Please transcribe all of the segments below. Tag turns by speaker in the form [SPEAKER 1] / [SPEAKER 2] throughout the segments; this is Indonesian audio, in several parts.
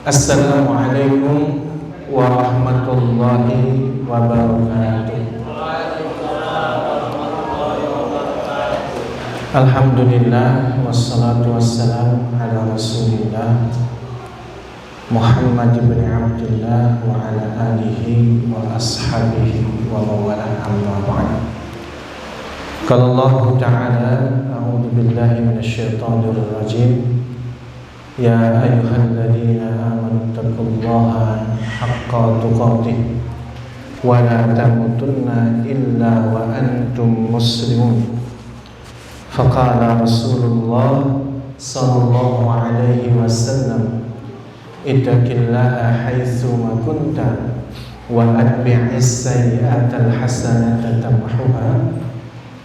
[SPEAKER 1] Assalamualaikum warahmatullahi wabarakatuh. Alhamdulillah wassalatu wassalamu ala Rasulillah Muhammad ibn Abdullah wa ala alihi wa ashabihi wa mawala amma ba'd. Qala Allah Ta'ala a'udzu billahi minasyaitonir rajim. Ya ayyuhalladzina amanu taqullaha haqqa tuqatih wa la tamutunna illa wa antum muslimun. Faqala Rasulullah sallallahu alaihi wasallam, ittaqillaha haitsu ma kunta wa atbi'is sayyi'atal hasanata tamhuha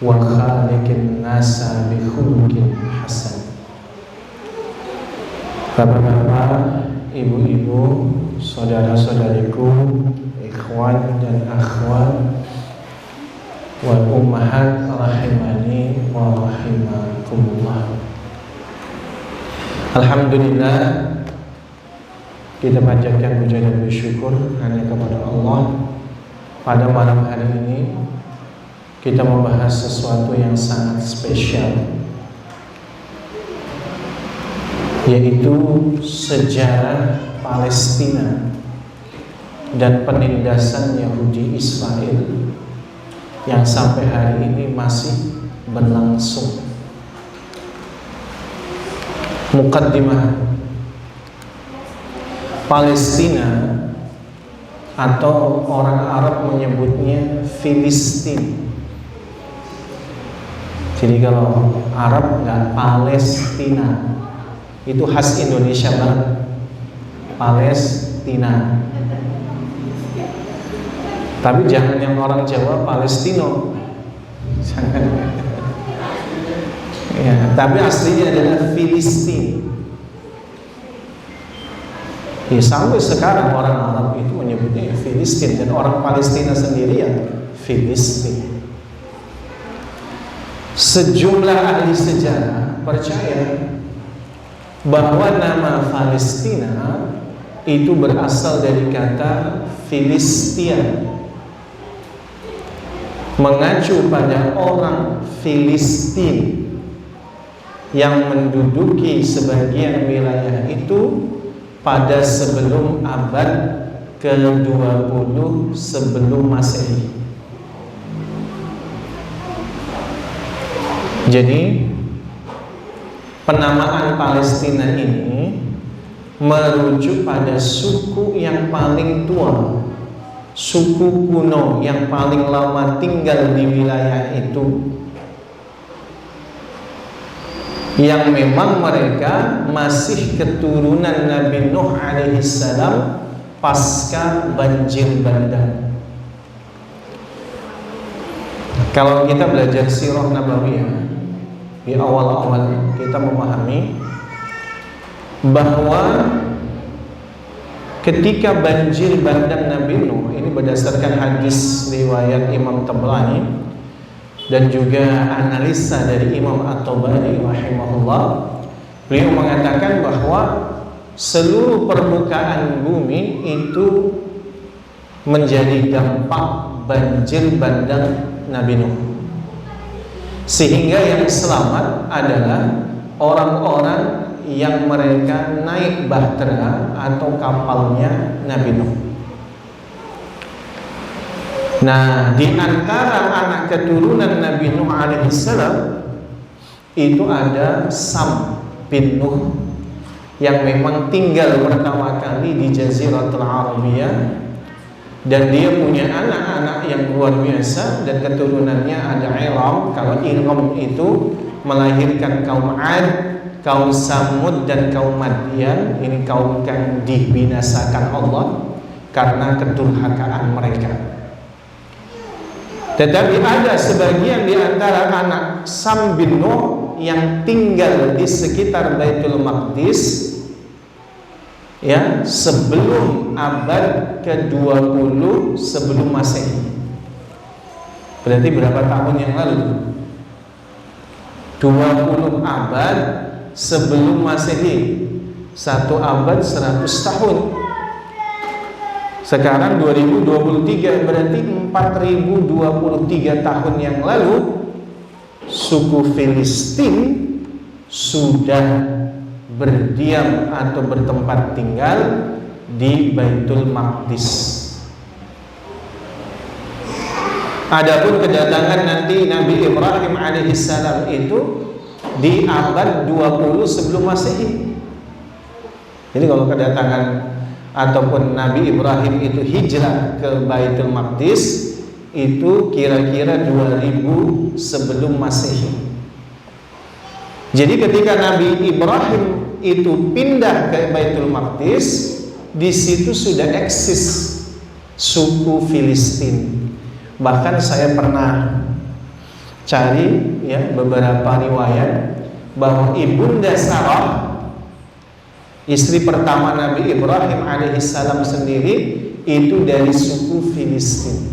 [SPEAKER 1] wa khaliqin nasa bi khuluqin hasan. Bapak-bapak, ibu-ibu, saudara-saudariku, ikhwan dan akhwat wal ummahat rahimani wa rahimakumullah. Alhamdulillah, kita panjatkan puja dan bersyukur hanya kepada Allah. Pada malam hari ini kita membahas sesuatu yang sangat spesial, yaitu sejarah Palestina dan penindasan Yahudi Israel yang sampai hari ini masih berlangsung. Mukaddimah, Palestina atau orang Arab menyebutnya Filistin. Jadi kalau Arab nggak Palestina, itu khas Indonesia banget, Palestina. Tapi jangan yang orang Jawa Palestino, jangan. Ya, tapi aslinya adalah Filistin. Ya, sampai sekarang orang Arab itu menyebutnya Filistin, dan orang Palestina sendiri ya Filistin. Sejumlah ahli sejarah percaya bahwa nama Palestina itu berasal dari kata Filistia, mengacu pada orang Filistin yang menduduki sebagian wilayah itu pada sebelum abad ke-20 sebelum Masehi. Jadi penamaan Palestina ini merujuk pada suku yang paling tua, suku kuno yang paling lama tinggal di wilayah itu, yang memang mereka masih keturunan Nabi Nuh alaihissalam pasca banjir bandang. Kalau kita belajar sirah nabawiyah, di awal-awal kita memahami bahwa ketika banjir bandang Nabi Nuh, ini berdasarkan hadis riwayat Imam Tabrani dan juga analisa dari Imam At-Tabari rahimahullah, beliau mengatakan bahwa seluruh permukaan bumi itu menjadi dampak banjir bandang Nabi Nuh, sehingga yang selamat adalah orang-orang yang mereka naik bahtera atau kapalnya Nabi Nuh. Nah, di antara anak keturunan Nabi Nuh alaihissalam itu ada Sam bin Nuh yang memang tinggal pertama kali di Jaziratul Arabiyah, dan dia punya anak-anak yang luar biasa, dan keturunannya ada Iram. Kalau Iram itu melahirkan kaum Ad, kaum Samud, dan kaum Madian. Ini kaum yang dibinasakan Allah karena kedurhakaan mereka. Tetapi ada sebagian di antara anak Sam bin Nuh yang tinggal di sekitar Baitul Maqdis, ya, sebelum abad ke-20 sebelum Masehi. Berarti berapa tahun yang lalu? 20 abad sebelum Masehi. 1 abad 100 tahun. Sekarang 2023, berarti 4023 tahun yang lalu suku Filistin sudah berdiam atau bertempat tinggal di Baitul Maqdis. Adapun kedatangan nanti Nabi Ibrahim alaihissalam itu di abad 20 sebelum Masehi. Jadi kalau kedatangan ataupun Nabi Ibrahim itu hijrah ke Baitul Maqdis itu kira-kira 2000 sebelum Masehi. Jadi ketika Nabi Ibrahim itu pindah ke Baitul Maqdis, di situ sudah eksis suku Filistin. Bahkan saya pernah cari ya beberapa riwayat bahwa Ibunda Sarah, istri pertama Nabi Ibrahim alaihissalam sendiri, itu dari suku Filistin.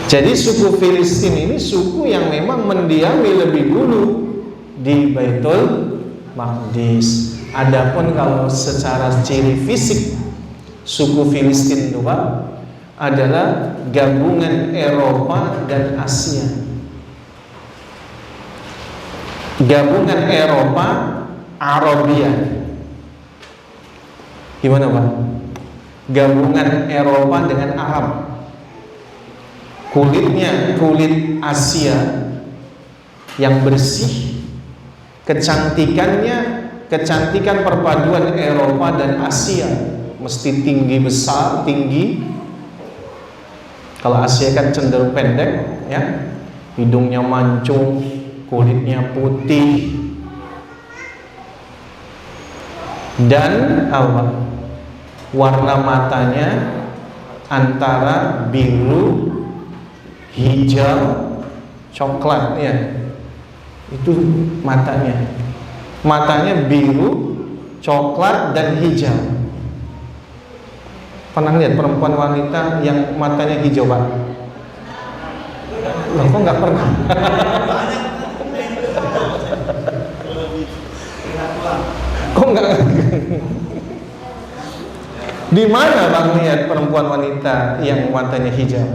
[SPEAKER 1] Jadi suku Filistin ini suku yang memang mendiami lebih dulu di Baitul Maqdis. Adapun kalau secara ciri fisik, suku Filistin itu Pak adalah gabungan Eropa dan Asia. Gabungan Eropa, Arabia. Gimana Pak? Gabungan Eropa dengan Arab. Kulitnya kulit Asia yang bersih, kecantikan perpaduan Eropa dan Asia, mesti tinggi besar, tinggi. Kalau Asia kan cenderung pendek, ya, hidungnya mancung, kulitnya putih, dan apa? Warna matanya antara biru, hijau, coklat, ya. Itu matanya. Matanya biru, coklat, dan hijau. Pernah lihat perempuan wanita yang matanya hijau, Pak? Loh, kok nggak pernah? Kok nggak? Di mana Bang lihat perempuan wanita yang matanya hijau?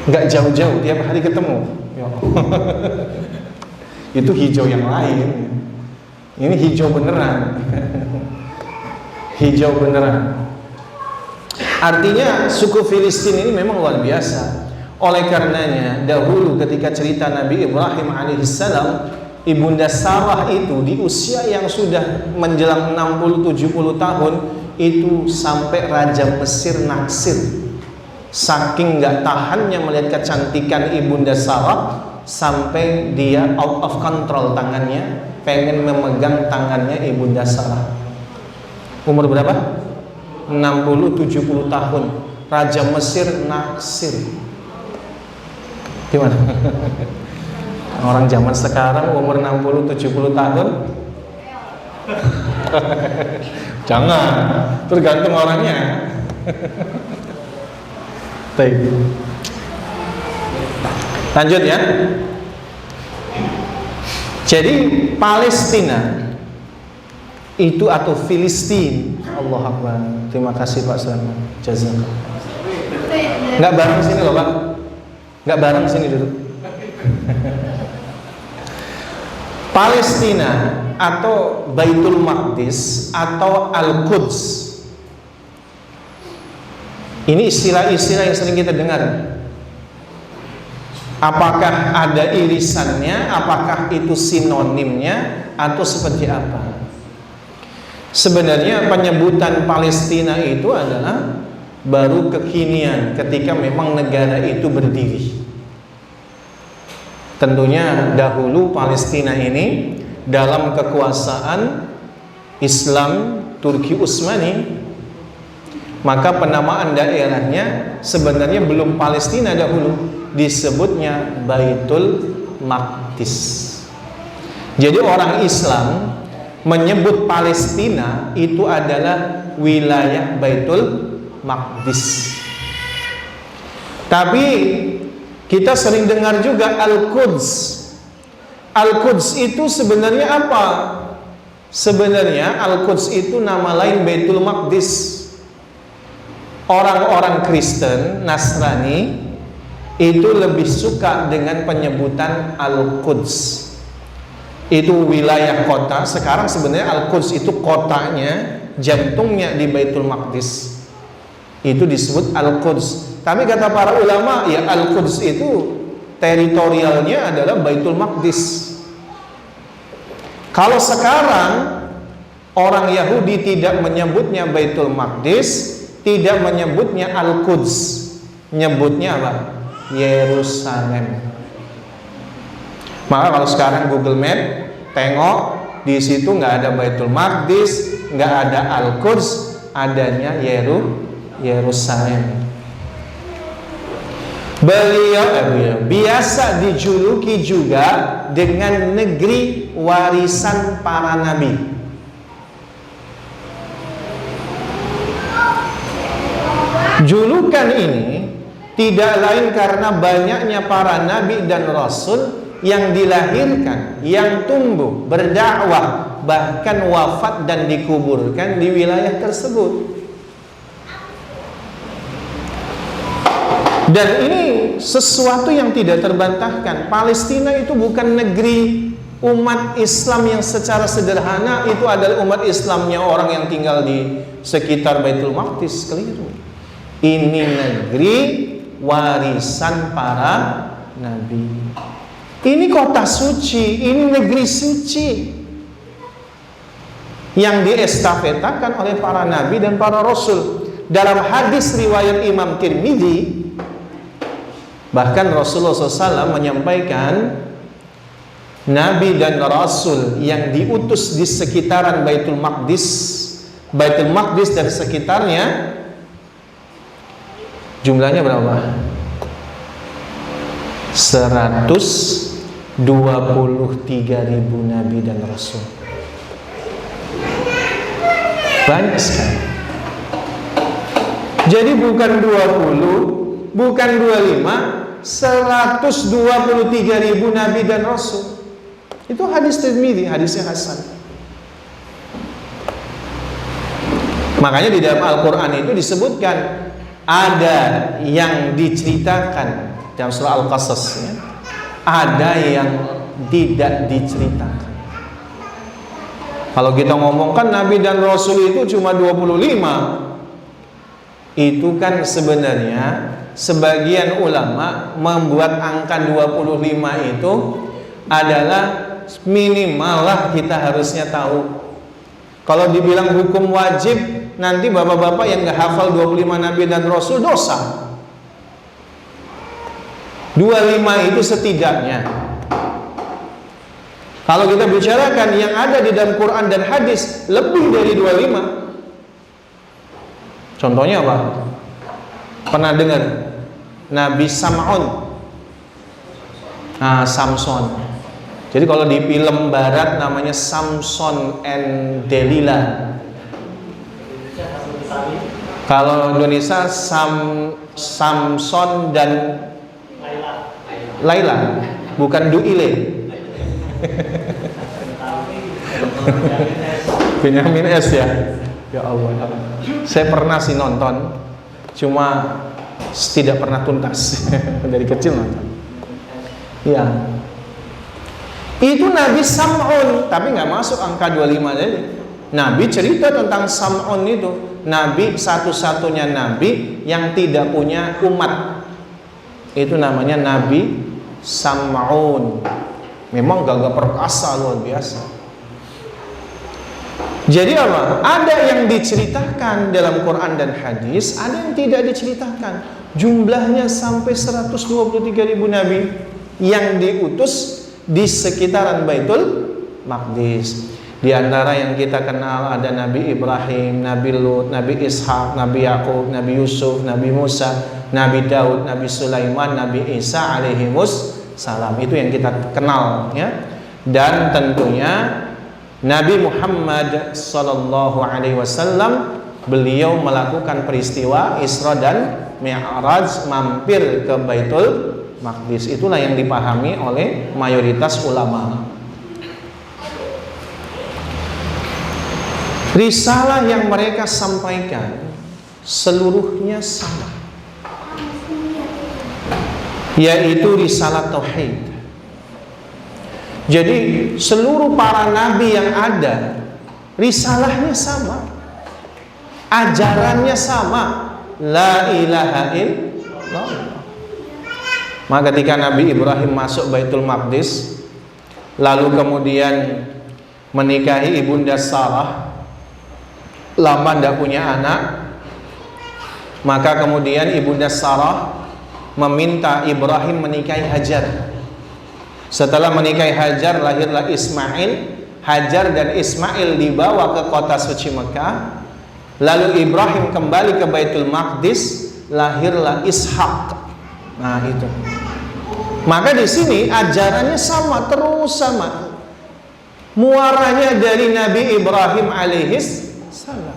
[SPEAKER 1] Nggak jauh-jauh, tiap hari ketemu. Itu hijau yang lain. Ini hijau beneran. Hijau beneran. Artinya suku Filistin ini memang luar biasa. Oleh karenanya dahulu ketika cerita Nabi Ibrahim alaihissalam, Ibunda Sarah itu di usia yang sudah menjelang 60-70 tahun itu sampai Raja Mesir naksir. Saking gak tahannya melihat kecantikan Ibunda Sarah, sampai dia out of control tangannya, pengen memegang tangannya Ibunda Sarah. Umur berapa? 60-70 tahun. Raja Mesir naksir. Gimana? Orang zaman sekarang umur 60-70 tahun? Jangan, tergantung orangnya. Lanjut ya. Jadi Palestina itu atau Filistin, Allah Akbar. Terima kasih Pak Sulaiman. Jazakallah. Enggak bareng sini loh Pak. Enggak bareng sini dulu. Palestina atau Baitul Maqdis atau Al-Quds. Ini istilah-istilah yang sering kita dengar. Apakah ada irisannya? Apakah itu sinonimnya? Atau seperti apa? Sebenarnya penyebutan Palestina itu adalah baru kekinian ketika memang negara itu berdiri. Tentunya dahulu Palestina ini dalam kekuasaan Islam Turki Utsmani, maka penamaan daerahnya sebenarnya belum Palestina dahulu, disebutnya Baitul Maqdis. Jadi orang Islam menyebut Palestina itu adalah wilayah Baitul Maqdis. Tapi kita sering dengar juga Al-Quds. Al-Quds itu sebenarnya apa? Sebenarnya Al-Quds itu nama lain Baitul Maqdis. Orang-orang Kristen, Nasrani itu lebih suka dengan penyebutan Al-Quds. Itu wilayah kota. Sekarang sebenarnya Al-Quds itu kotanya, jantungnya di Baitul Maqdis. Itu disebut Al-Quds. Tapi kata para ulama, ya Al-Quds itu teritorialnya adalah Baitul Maqdis. Kalau sekarang orang Yahudi tidak menyebutnya Baitul Maqdis, tidak menyebutnya Al-Quds, nyebutnya apa? Yerusalem. Maka kalau sekarang Google Map tengok, di situ nggak ada Baitul Maqdis, nggak ada Al-Quds, adanya Yerusalem. Beliau biasa dijuluki juga dengan negeri warisan para nabi. Julukan ini tidak lain karena banyaknya para nabi dan rasul yang dilahirkan, yang tumbuh, berdakwah, bahkan wafat dan dikuburkan di wilayah tersebut. Dan ini sesuatu yang tidak terbantahkan. Palestina itu bukan negeri umat Islam yang secara sederhana itu adalah umat Islamnya orang yang tinggal di sekitar Baitul Maqdis. Keliru. Ini negeri warisan para nabi. Ini kota suci, ini negeri suci yang diestafetakan oleh para nabi dan para rasul. Dalam hadis riwayat Imam Tirmidzi, bahkan Rasulullah SAW menyampaikan nabi dan rasul yang diutus di sekitaran Baitul Maqdis dan sekitarnya jumlahnya berapa? 123.000 nabi dan rasul. Banyak sekali. Jadi bukan 20, bukan 25, 123.000 nabi dan rasul. Itu hadis Tirmidzi, hadisnya hasan. Makanya di dalam Al-Quran itu disebutkan ada yang diceritakan dalam surah Al-Qasas, ya. Ada yang tidak diceritakan. Kalau kita ngomongkan nabi dan rasul itu cuma 25, itu kan sebenarnya sebagian ulama membuat angka 25 itu adalah minimal lah kita harusnya tahu. Kalau dibilang hukum wajib, nanti bapak-bapak yang gak hafal 25 nabi dan rasul dosa. 25 itu setidaknya. Kalau kita bicarakan yang ada di dalam Quran dan hadis lebih dari 25. Contohnya apa? Pernah dengar Nabi Sam'un? Nah, Samson. Jadi kalau di film barat namanya Samson and Delila. Kalau Indonesia Samson dan Laila, bukan Duile. Benyamin S ya. Ya Allah. Saya pernah sih nonton, cuma tidak pernah tuntas. Dari kecil nonton. Iya. Itu Nabi Sam'un, tapi nggak masuk angka 25 tadi. Nabi cerita tentang Sam'un itu, Nabi satu-satunya Nabi yang tidak punya umat. Itu namanya Nabi Sam'un. Memang gagah perkasa luar biasa. Jadi apa? Ada yang diceritakan dalam Quran dan hadis, ada yang tidak diceritakan. Jumlahnya sampai 123.000 nabi yang diutus di sekitaran Baitul Maqdis. Di antara yang kita kenal ada Nabi Ibrahim, Nabi Lut, Nabi Ishak, Nabi Yakub, Nabi Yusuf, Nabi Musa, Nabi Daud, Nabi Sulaiman, Nabi Isa alaihimus salam. Itu yang kita kenal, ya. Dan tentunya Nabi Muhammad sallallahu alaihi wasallam, beliau melakukan peristiwa Isra dan Mi'raj, mampir ke Baitul Maqdis. Itulah yang dipahami oleh mayoritas ulama. Risalah yang mereka sampaikan seluruhnya sama, yaitu risalah tauhid. Jadi seluruh para nabi yang ada, risalahnya sama, ajarannya sama, la ilaha illallah. Maka ketika Nabi Ibrahim masuk Baitul Maqdis, lalu kemudian menikahi ibunda Sarah, lama tidak punya anak, maka kemudian ibunda Sarah meminta Ibrahim menikahi Hajar. Setelah menikahi Hajar, lahirlah Ismail. Hajar dan Ismail dibawa ke kota suci Mekah. Lalu Ibrahim kembali ke Baitul Maqdis, lahirlah Ishak. Nah itu. Maka di sini ajarannya sama, terus sama. Muaranya dari Nabi Ibrahim alaihis salam.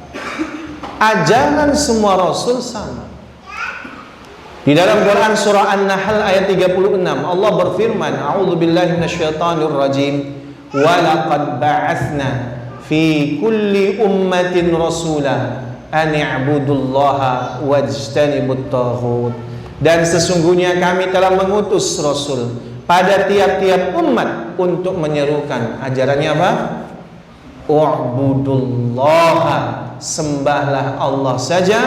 [SPEAKER 1] Ajaran semua Rasul sama. Di dalam Quran surah An-Nahl ayat 36 Allah berfirman, a'udzubillahi minasyaitonir rajim, wa laqad ba'atsna fi kulli ummatin rasula an i'budullaha wajtanibut taghut. Dan sesungguhnya kami telah mengutus Rasul pada tiap-tiap umat untuk menyerukan ajarannya apa? U'budullaha, sembahlah Allah saja,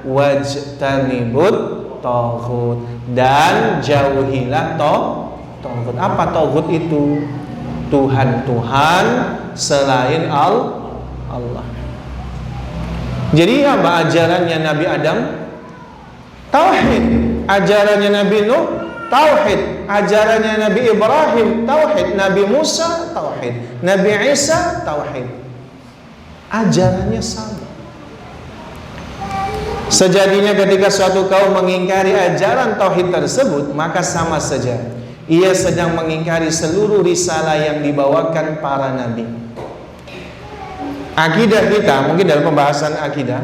[SPEAKER 1] wajtanibut taghut, dan jauhilah taghut. Apa taghut itu? Tuhan-Tuhan selain Allah. Jadi apa ajarannya Nabi Adam? Tauhid. Ajarannya Nabi Nuh? Tauhid. Ajarannya Nabi Ibrahim? Tauhid. Nabi Musa? Tauhid. Nabi Isa? Tauhid. Ajarannya sama. Sejadinya ketika suatu kaum mengingkari ajaran tauhid tersebut, maka sama saja ia sedang mengingkari seluruh risalah yang dibawakan para nabi. Akidah kita, mungkin dalam pembahasan akidah,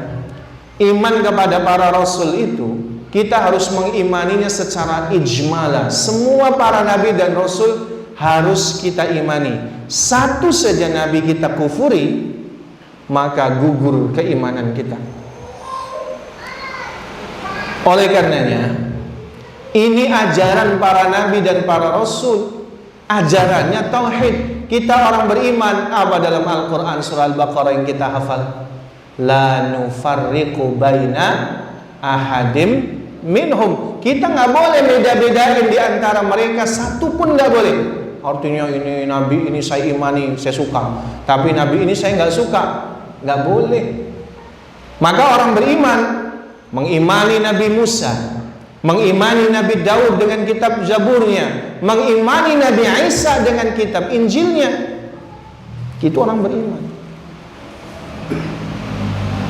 [SPEAKER 1] iman kepada para rasul itu kita harus mengimaninya secara ijmalah. Semua para nabi dan rasul harus kita imani. Satu saja nabi kita kufuri, maka gugur keimanan kita. Oleh karenanya, ini ajaran para nabi dan para rasul. Ajarannya tauhid. Kita orang beriman apa dalam Al-Quran surah Al-Baqarah yang kita hafal? La nufarriqu baina ahadim minhum. Kita nggak boleh beda-bedain di antara mereka, satu pun nggak boleh. Artinya ini nabi ini saya imani, saya suka, tapi nabi ini saya nggak suka. Nggak boleh. Maka orang beriman mengimani Nabi Musa, mengimani Nabi Daud dengan kitab Zaburnya, mengimani Nabi Isa dengan kitab Injilnya. Itu orang beriman.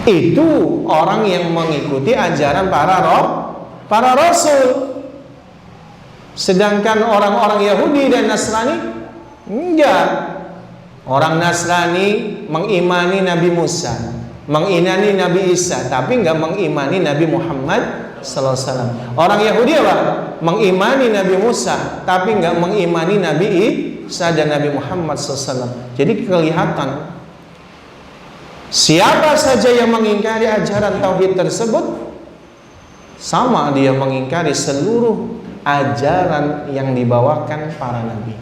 [SPEAKER 1] Itu orang yang mengikuti ajaran para rasul. Sedangkan orang-orang Yahudi dan Nasrani enggak. Orang Nasrani mengimani Nabi Musa, mengimani Nabi Isa, tapi enggak mengimani Nabi Muhammad sallallahu alaihi wasallam. Orang Yahudi apa? Mengimani Nabi Musa, tapi enggak mengimani Nabi Isa dan Nabi Muhammad sallallahu alaihi wasallam. Jadi kelihatan siapa saja yang mengingkari ajaran tauhid tersebut, sama dia mengingkari seluruh ajaran yang dibawakan para nabi.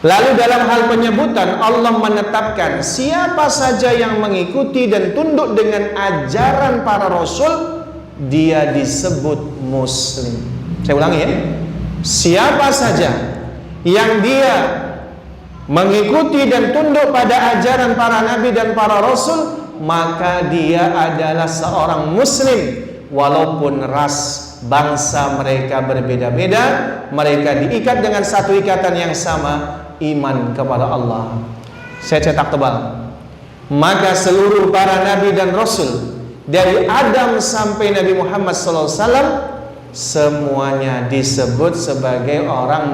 [SPEAKER 1] Lalu dalam hal penyebutan, Allah menetapkan siapa saja yang mengikuti dan tunduk dengan ajaran para rasul, dia disebut muslim. Saya ulangi ya. Siapa saja yang dia mengikuti dan tunduk pada ajaran para nabi dan para rasul, maka dia adalah seorang muslim. Walaupun ras bangsa mereka berbeda-beda, mereka diikat dengan satu ikatan yang sama, iman kepada Allah. Saya cetak tebal. Maka seluruh para nabi dan rasul dari Adam sampai Nabi Muhammad SAW, semuanya disebut sebagai orang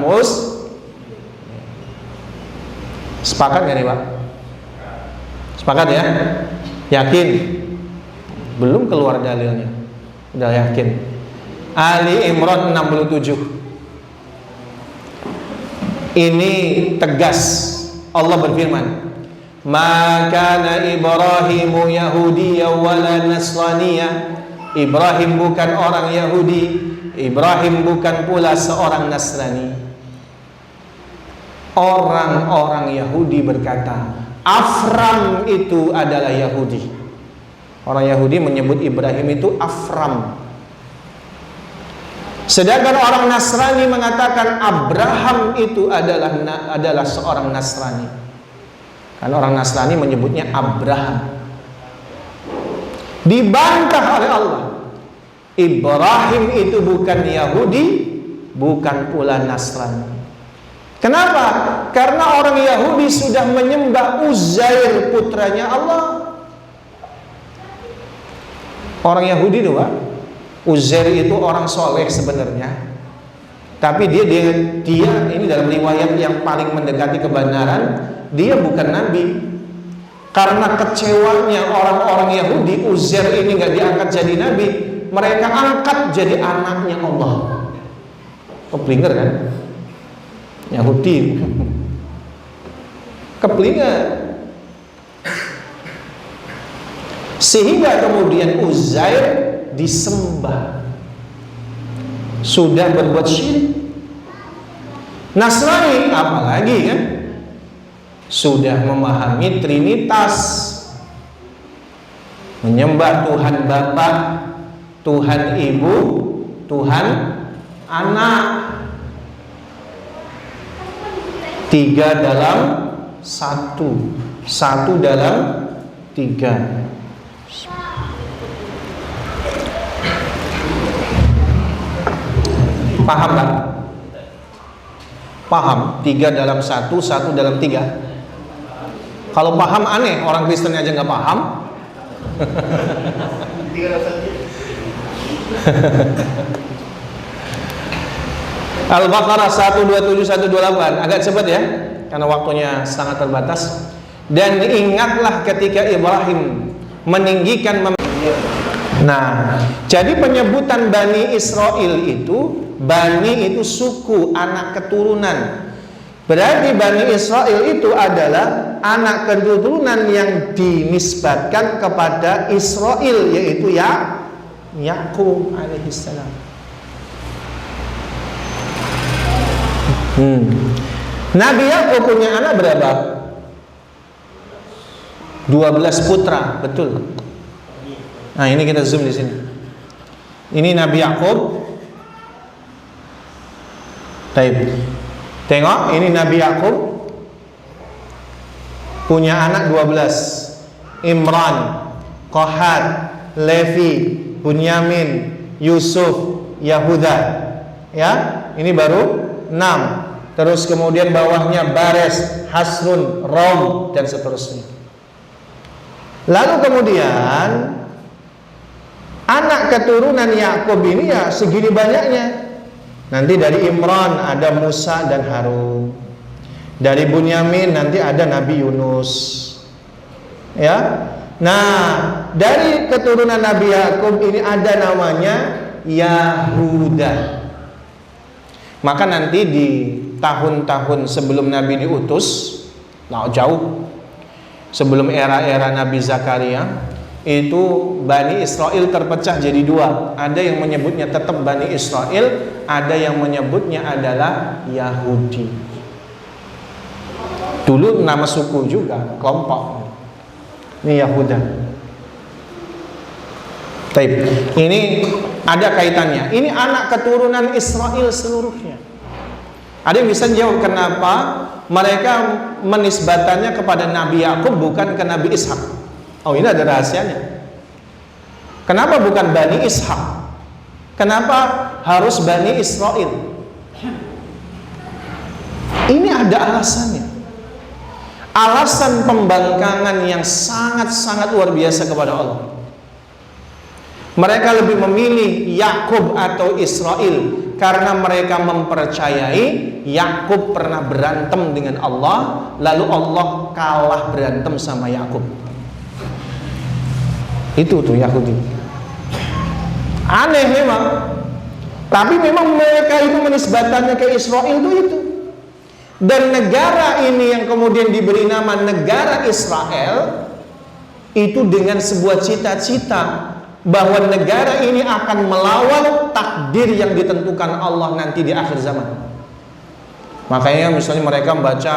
[SPEAKER 1] Sepakat gak nih Pak? Sepakat ya? Yakin? Belum keluar dalilnya, udah yakin? Ali Imran 67. Ini tegas. Allah berfirman, "Ma kana Ibrahimu Yahudiyyan wala Nasraniyya." Ibrahim bukan orang Yahudi, Ibrahim bukan pula seorang Nasrani. Orang-orang Yahudi berkata, Afram itu adalah Yahudi. Orang Yahudi menyebut Ibrahim itu Afram. Sedangkan orang Nasrani mengatakan Abraham itu adalah seorang Nasrani. Karena orang Nasrani menyebutnya Abraham. Dibantah oleh Allah. Ibrahim itu bukan Yahudi, bukan pula Nasrani. Kenapa? Karena orang Yahudi sudah menyembah Uzair, putranya Allah. Orang Yahudi itu, Pak, Uzair itu orang soleh sebenarnya. Tapi dia ini dalam riwayat yang paling mendekati kebenaran, dia bukan nabi. Karena kecewanya orang-orang Yahudi, Uzair ini nggak diangkat jadi nabi, mereka angkat jadi anaknya Allah. Keblinger kan? Yahudi keblinger. Sehingga kemudian Uzair disembah, sudah berbuat syirik. Nasrani apalagi kan, sudah memahami Trinitas, menyembah Tuhan Bapa, Tuhan Ibu, Tuhan Anak, 3 dalam 1, 1 dalam 3. Paham kan? Paham? 3 dalam 1, 1 dalam 3. Kalau paham aneh, orang Kristen aja nggak paham. Al-Baqarah 127 128, agak cepat ya karena waktunya sangat terbatas. Dan ingatlah ketika Ibrahim meninggikan Nah, jadi penyebutan Bani Israel itu, Bani itu suku, anak keturunan. Berarti Bani Israel itu adalah anak keturunan yang dinisbatkan kepada Israel, yaitu Yakub alaihissalam. Nabi Yakub punya anak berapa? 12 putra, betul. Nah, ini kita zoom di sini. Ini Nabi Yakub. Baik. Tengok, ini Nabi Yakub punya anak 12. Imran, Qahat, Levi, Bunyamin, Yusuf, Yahuda. Ya, ini baru 6. Terus kemudian bawahnya Bares, Hasrun, Rom, dan seterusnya. Lalu kemudian anak keturunan Yakub ini ya segini banyaknya. Nanti dari Imran ada Musa dan Harun. Dari Bunyamin nanti ada Nabi Yunus. Ya. Nah, dari keturunan Nabi Yakub ini ada namanya Yahuda. Maka nanti di tahun-tahun sebelum Nabi diutus, jauh sebelum era-era Nabi Zakaria, itu Bani Israel terpecah jadi 2. Ada yang menyebutnya tetap Bani Israel, ada yang menyebutnya adalah Yahudi. Dulu nama suku juga, kelompok. Ini Yahuda. Baik, ini ada kaitannya. Ini anak keturunan Israel seluruhnya. Ada yang bisa jawab kenapa mereka menisbatannya kepada Nabi Yakub bukan ke Nabi Ishak? Oh, ini ada rahasianya. Kenapa bukan Bani Ishak? Kenapa harus Bani Israel? Ini ada alasannya. Alasan pembangkangan yang sangat-sangat luar biasa kepada Allah. Mereka lebih memilih Yakub atau Israel karena mereka mempercayai Yakub pernah berantem dengan Allah, lalu Allah kalah berantem sama Yakub. Itu tuh Yahudi. Aneh memang. Tapi memang mereka itu menisbatannya ke Israel itu. Dan negara ini yang kemudian diberi nama negara Israel itu dengan sebuah cita-cita bahwa negara ini akan melawan takdir yang ditentukan Allah nanti di akhir zaman. Makanya misalnya mereka membaca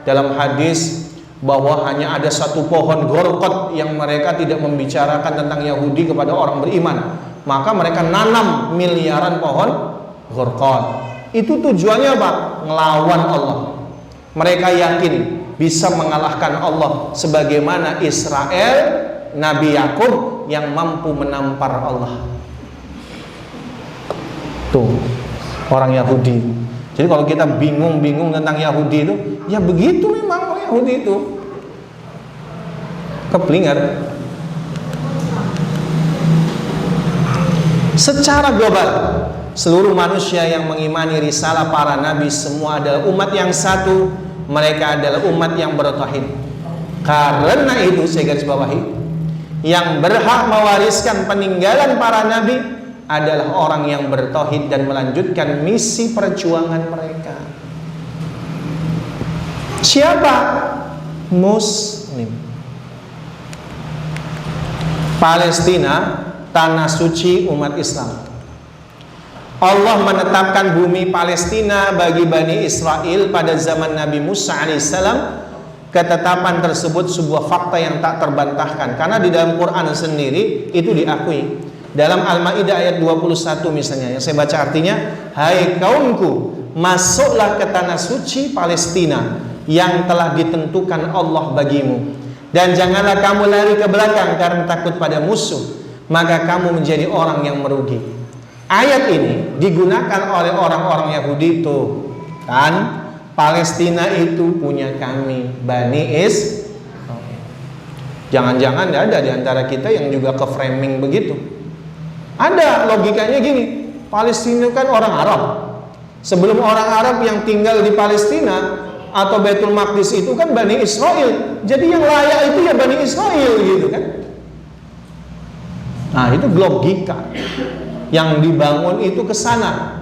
[SPEAKER 1] dalam hadis bahwa hanya ada satu pohon gorkot yang mereka tidak membicarakan tentang Yahudi kepada orang beriman, maka mereka nanam miliaran pohon gorkot. Itu tujuannya apa? Ngelawan Allah. Mereka yakin bisa mengalahkan Allah, sebagaimana Israel, Nabi Yakub yang mampu menampar Allah. Tuh, orang Yahudi. Jadi kalau kita bingung tentang Yahudi itu, ya begitu memang orang Yahudi itu. Keblinger. Secara global, seluruh manusia yang mengimani risalah para nabi semua adalah umat yang satu. Mereka adalah umat yang bertauhid. Karena itu saya garis bawahi, yang berhak mewariskan peninggalan para nabi adalah orang yang bertauhid dan melanjutkan misi perjuangan mereka. Siapa? Muslim. Palestina, tanah suci umat Islam. Allah menetapkan bumi Palestina bagi Bani Israel pada zaman Nabi Musa alaihissalam. Ketetapan tersebut sebuah fakta yang tak terbantahkan, karena di dalam Quran sendiri itu diakui. Dalam Al-Maidah ayat 21 misalnya, yang saya baca artinya, hai kaumku, masuklah ke tanah suci Palestina yang telah ditentukan Allah bagimu, dan janganlah kamu lari ke belakang karena takut pada musuh, maka kamu menjadi orang yang merugi. Ayat ini digunakan oleh orang-orang Yahudi tuh, kan? Palestina itu punya kami, Bani Israil. Jangan-jangan ada di antara kita yang juga ke framing begitu. Ada logikanya gini, Palestina kan orang Arab. Sebelum orang Arab yang tinggal di Palestina atau Baitul Maqdis itu kan Bani Israil. Jadi yang layak itu ya Bani Israil gitu kan. Nah, itu logika yang dibangun itu ke sana.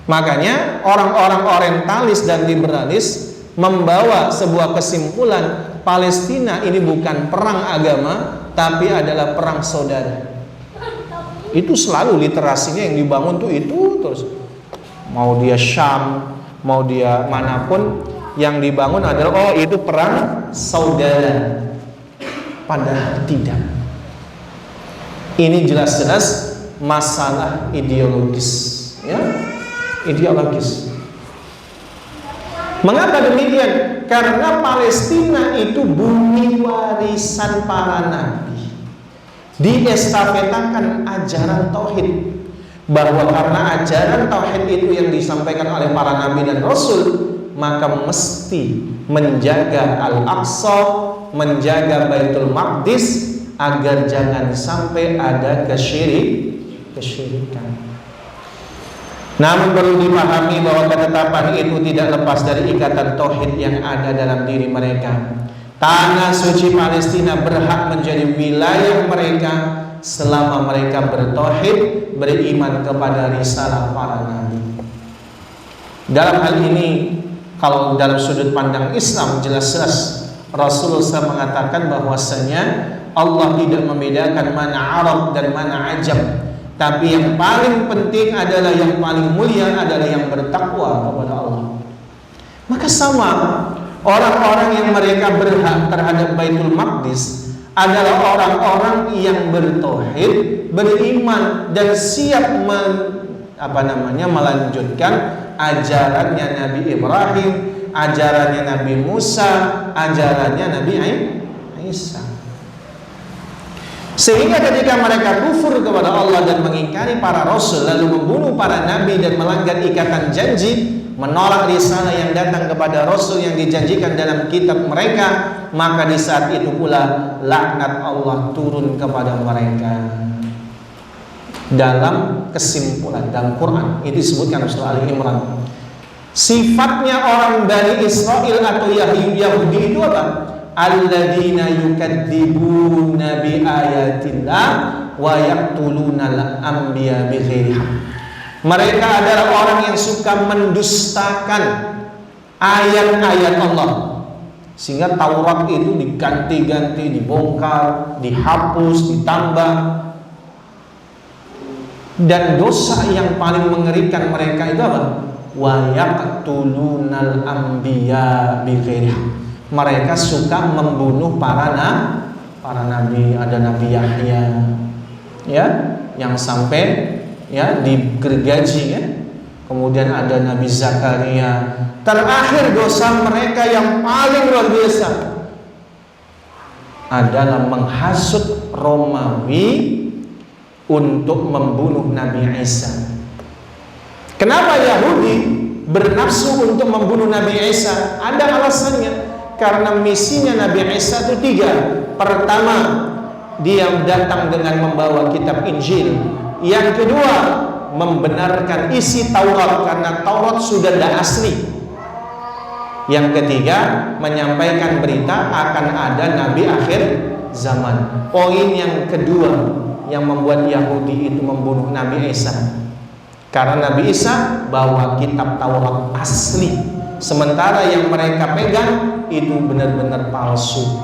[SPEAKER 1] Makanya orang-orang orientalis dan liberalis membawa sebuah kesimpulan, Palestina ini bukan perang agama, tapi adalah perang saudara. Itu selalu literasinya yang dibangun tuh itu terus. Mau dia Syam, mau dia manapun, yang dibangun adalah itu perang saudara. Padahal tidak. Ini jelas-jelas masalah ideologis, ya, ideologis. Mengapa demikian? Karena Palestina itu bumi warisan para nabi. Diestafetakan ajaran tauhid, bahwa karena ajaran tauhid itu yang disampaikan oleh para nabi dan rasul, maka mesti menjaga Al-Aqsa, menjaga Baitul Maqdis, agar jangan sampai ada kesyirikan. Namun perlu dipahami bahwa ketetapan itu tidak lepas dari ikatan tauhid yang ada dalam diri mereka. Tanah suci Palestina berhak menjadi wilayah mereka selama mereka bertauhid, beriman kepada risalah para nabi. Dalam hal ini, kalau dalam sudut pandang Islam, jelas-jelas Rasulullah SAW mengatakan bahwasanya Allah tidak membedakan mana Arab dan mana Ajam, tapi yang paling penting adalah, yang paling mulia adalah yang bertakwa kepada Allah. Maka sama, orang-orang yang mereka berhak terhadap Baitul Maqdis adalah orang-orang yang bertauhid, beriman dan siap melanjutkan ajarannya Nabi Ibrahim, ajarannya Nabi Musa, ajarannya Nabi Isa. Sehingga ketika mereka kufur kepada Allah dan mengingkari para rasul, lalu membunuh para nabi dan melanggar ikatan janji, menolak risalah yang datang kepada rasul yang dijanjikan dalam kitab mereka, maka di saat itu pula laknat Allah turun kepada mereka. Dalam kesimpulan dalam Quran itu disebutkan surah Al-Imran, sifatnya orang Bani Israel atau Yahudi itu apa? Alladzina yukadzibuna bi ayatillah wa yaqtulunal anbiya bighairi haqq. Mereka adalah orang yang suka mendustakan ayat-ayat Allah, sehingga Taurat itu diganti-ganti, dibongkar, dihapus, ditambah. Dan dosa yang paling mengerikan mereka itu apa? Wa yaqtulunal anbiya bighairi. Mereka suka membunuh para nabi. Ada Nabi Yahya, ya, yang sampai ya digergaji, ya. Kemudian ada Nabi Zakaria. Terakhir dosa mereka yang paling luar biasa adalah menghasut Romawi untuk membunuh Nabi Isa. Kenapa Yahudi bernafsu untuk membunuh Nabi Isa? Ada alasannya. Karena misinya Nabi Isa itu 3. Pertama, dia datang dengan membawa kitab Injil. Yang kedua, membenarkan isi Taurat karena Taurat sudah tidak asli. Yang ketiga, menyampaikan berita akan ada Nabi akhir zaman. Poin yang kedua yang membuat Yahudi itu membunuh Nabi Isa, karena Nabi Isa bawa kitab Taurat asli, sementara yang mereka pegang itu benar-benar palsu.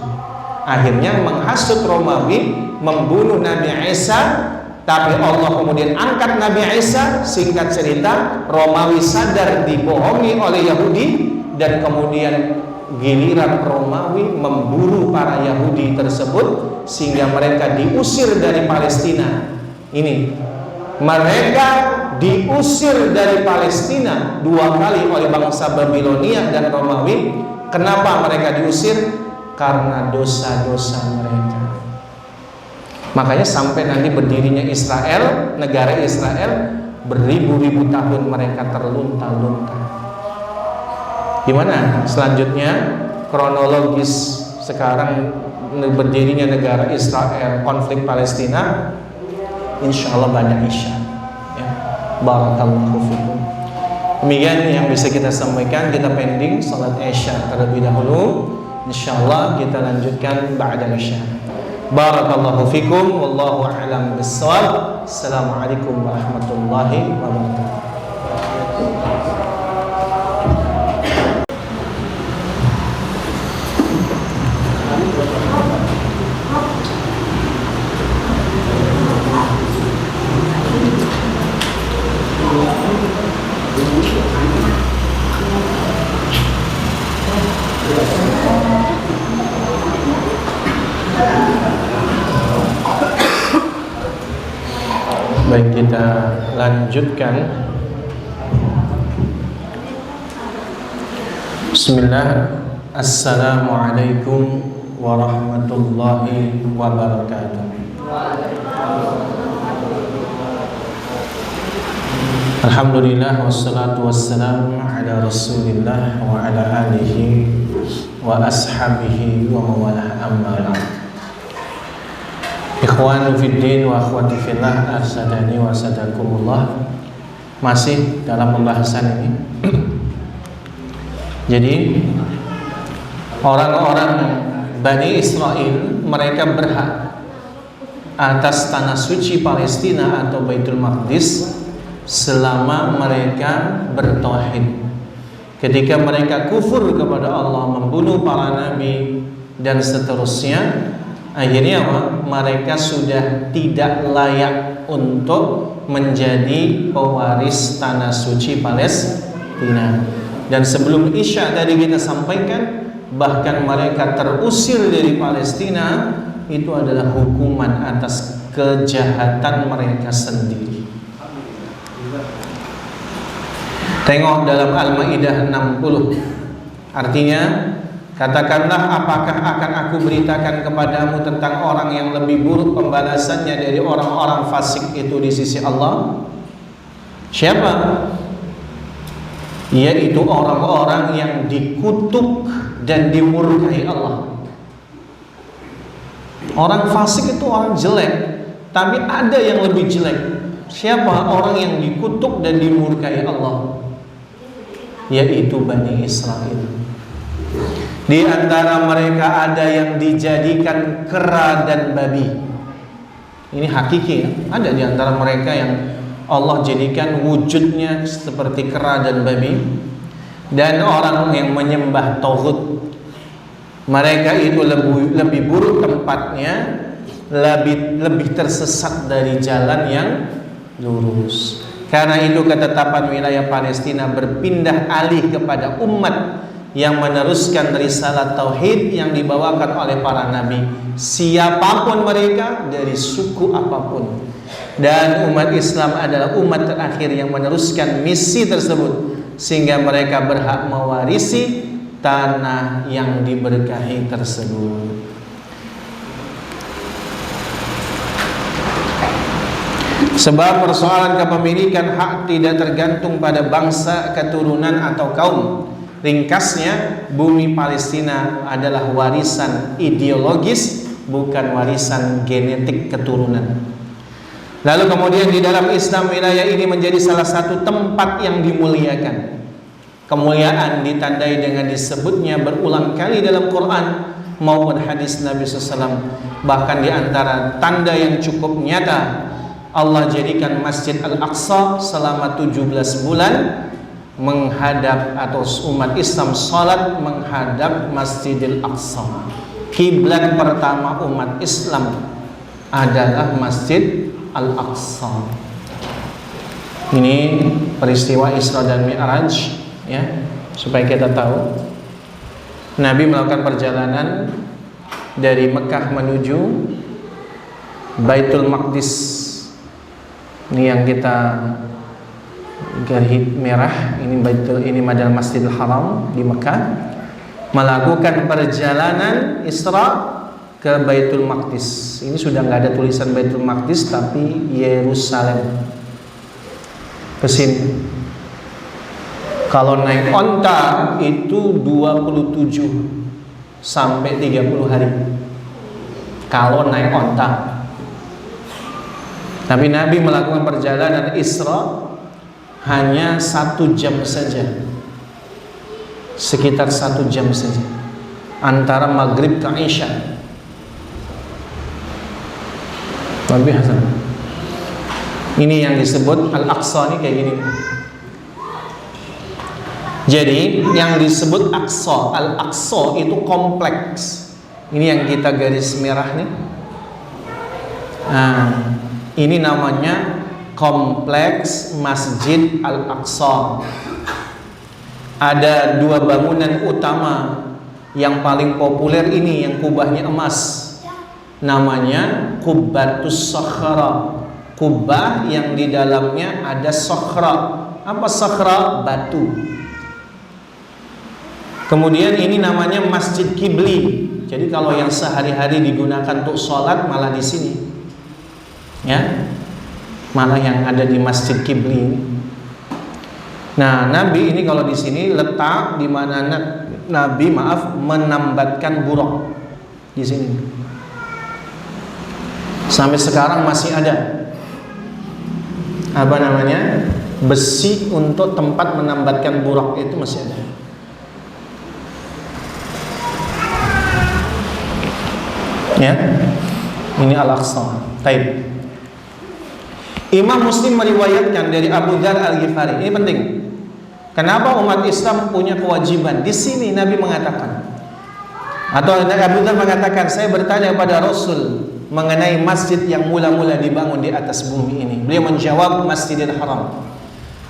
[SPEAKER 1] Akhirnya menghasut Romawi membunuh Nabi Isa. Tapi Allah kemudian angkat Nabi Isa. Singkat cerita, Romawi sadar dibohongi oleh Yahudi, dan kemudian giliran Romawi memburu para Yahudi tersebut sehingga mereka diusir dari Palestina. Ini mereka diusir dari Palestina 2 kali oleh bangsa Babilonia dan Romawi. Kenapa mereka diusir? Karena dosa-dosa mereka. Makanya sampai nanti berdirinya Israel, negara Israel, beribu-ribu tahun mereka terlunta-lunta. Gimana selanjutnya kronologis sekarang berdirinya negara Israel, konflik Palestina? Insya Allah banyak isya, ya. Barakallahu fikum. Demikian yang bisa kita sampaikan. Kita pending salat isya terlebih dahulu. Insya Allah kita lanjutkan ba'da isya. Barakallahu fikum, wallahu a'lam bissawab. Assalamualaikum warahmatullahi wabarakatuh. Baik, kita lanjutkan. Bismillah. Assalamualaikum warahmatullahi wabarakatuh. Alhamdulillah wassalatu wassalamu ala Rasulillah wa ala alihi wa ashabihi wa mawalah, amma ba'd. Ikhwanu fiddin wa akhwati fillah, arsadani wa sadakumullah. Masih dalam pembahasan ini. Jadi orang-orang Bani Israel, mereka berhak atas tanah suci Palestina atau Baitul Maqdis selama mereka bertauhid. Ketika mereka kufur kepada Allah, membunuh para nabi dan seterusnya, akhirnya apa? Mereka sudah tidak layak untuk menjadi pewaris tanah suci Palestina. Dan sebelum Isya tadi kita sampaikan, bahkan mereka terusir dari Palestina. Itu adalah hukuman atas kejahatan mereka sendiri. Tengok dalam Al-Maidah 60. Artinya, katakanlah, apakah akan aku beritakan kepadamu tentang orang yang lebih buruk pembalasannya dari orang-orang fasik itu di sisi Allah? Siapa? Yaitu orang-orang yang dikutuk dan dimurkai Allah. Orang fasik itu orang jelek, tapi ada yang lebih jelek. Siapa? Orang yang dikutuk dan dimurkai Allah, yaitu Bani Israel. Di antara mereka ada yang dijadikan kera dan babi. Ini hakiki, ya? Ada di antara mereka yang Allah jadikan wujudnya seperti kera dan babi. dan orang yang menyembah tauhid. Mereka itu lebih buruk tempatnya, lebih tersesat dari jalan yang lurus. Karena itu ketetapan wilayah Palestina berpindah alih kepada umat yang meneruskan risalah tauhid yang dibawakan oleh para nabi, siapapun mereka, dari suku apapun. Dan umat Islam adalah umat terakhir yang meneruskan misi tersebut, sehingga mereka berhak mewarisi tanah yang diberkahi tersebut. Sebab persoalan kepemilikan hak tidak tergantung pada bangsa, keturunan atau kaum. Ringkasnya, bumi Palestina adalah warisan ideologis, bukan warisan genetik keturunan. Lalu kemudian di dalam Islam, wilayah ini menjadi salah satu tempat yang dimuliakan. Kemuliaan ditandai dengan disebutnya berulang kali dalam Quran maupun hadis Nabi SAW. Bahkan di antara tanda yang cukup nyata, Allah jadikan Masjid Al-Aqsa selama 17 bulan menghadap, atau umat Islam salat menghadap Masjidil Aqsa. Kiblat pertama umat Islam adalah Masjid Al-Aqsa. Ini peristiwa Isra dan Mi'raj, ya, supaya kita tahu Nabi melakukan perjalanan dari Mekah menuju Baitul Maqdis. Ini yang kita garis merah, ini adalah Masjidil Haram di Mekah, melakukan perjalanan Isra ke Baitul Maqdis. Ini sudah nggak ada tulisan Baitul Maqdis, tapi Yerusalem. Ke sini. Kalau naik onta itu 27 sampai 30 hari. Kalau naik onta. Tapi Nabi melakukan perjalanan Isra hanya 1 jam saja, sekitar 1 jam saja, antara maghrib ke Isya. Nabi Hasan. Ini yang disebut Al-Aqsa, ini kayak gini. Jadi yang disebut Aqsa, Al-Aqsa itu kompleks. Ini yang kita garis merah nih. Nah, ini namanya Kompleks Masjid Al-Aqsa. Ada 2 bangunan utama. Yang paling populer ini yang kubahnya emas, namanya Qubbatus Sakhra. Kubah yang di dalamnya ada sakhra. Apa sakhra? Batu. Kemudian ini namanya Masjid Kibli. Jadi kalau yang sehari-hari digunakan untuk sholat malah di sini, ya, malah yang ada di Masjid Kibli. Nah, Nabi ini kalau di sini letak di mana Nabi menambatkan buruk di sini. Sampai sekarang masih ada besi untuk tempat menambatkan buruk, itu masih ada. Ya, ini Al-Aqsa. Taib. Imam Muslim meriwayatkan dari Abu Dzar Al-Ghifari. Ini penting. Kenapa umat Islam punya kewajiban? Di sini Nabi mengatakan, atau Abu Dzar mengatakan, saya bertanya kepada Rasul mengenai masjid yang mula-mula dibangun di atas bumi ini. Beliau menjawab Masjidil Haram.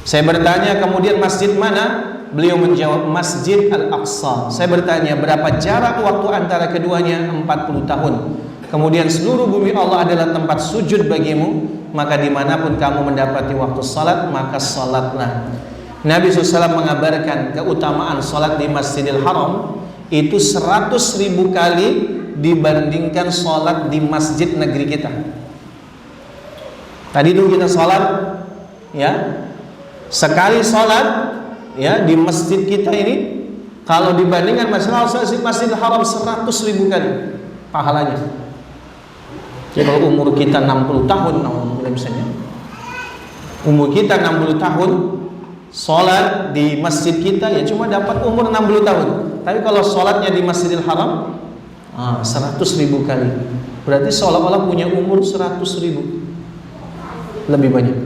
[SPEAKER 1] Saya bertanya kemudian masjid mana? Beliau menjawab Masjid Al-Aqsa. Saya bertanya berapa jarak waktu antara keduanya? 40 tahun. Kemudian seluruh bumi Allah adalah tempat sujud bagimu, maka dimanapun kamu mendapati waktu salat, maka salatlah. Nabi SAW mengabarkan keutamaan salat di Masjidil Haram itu 100.000 kali dibandingkan salat di masjid negeri kita. Tadi dulu kita salat, ya, sekali salat, ya, di masjid kita ini, kalau dibandingkan Masjidil Haram 100.000 kali pahalanya. Jadi kalau umur kita 60 tahun, misalnya umur kita 60 tahun, sholat di masjid kita ya cuma dapat umur 60 tahun. Tapi kalau sholatnya di Masjidil Haram 100.000 kali, berarti seolah-olah punya umur 100.000 lebih banyak.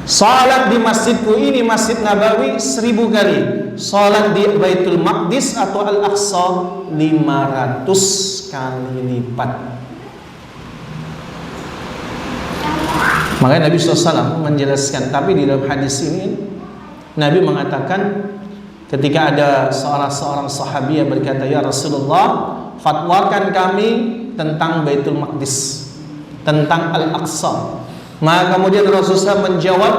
[SPEAKER 1] Salat di masjidku ini, Masjid Nabawi, 1000 kali. Salat di Baitul Maqdis atau Al-Aqsa 500 kali lipat. Makanya Nabi SAW menjelaskan, tapi di dalam hadis ini Nabi mengatakan, ketika ada seorang sahabi yang berkata, "Ya Rasulullah, fatwakan kami tentang Baitul Maqdis, tentang Al-Aqsa." Maka kemudian Rasulullah menjawab,